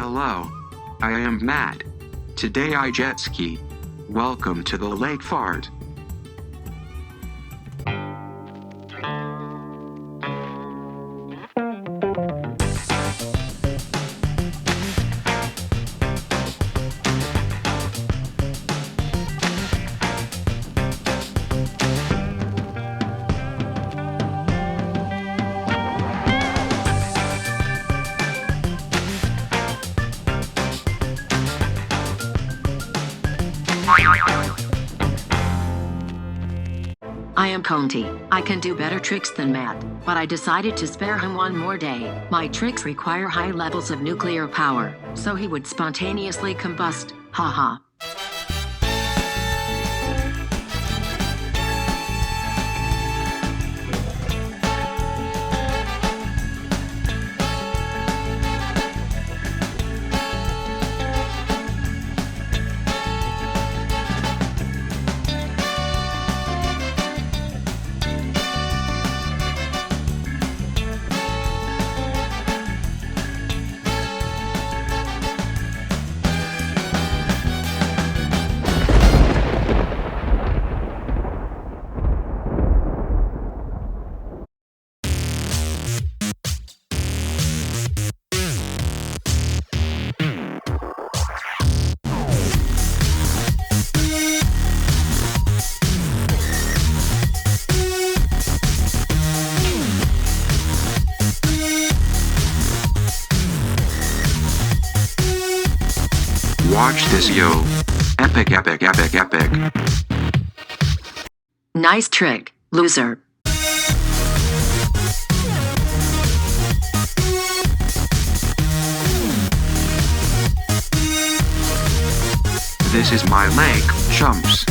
Hello. I am Matt. Today I jet ski. Welcome to the Lake Fart. I am Conti. I can do better tricks than Matt, but I decided to spare him one more day. My tricks require high levels of nuclear power, so he would spontaneously combust. Haha. Watch this, yo. Epic, epic, epic, epic. Nice trick, loser. This is my lake, chumps.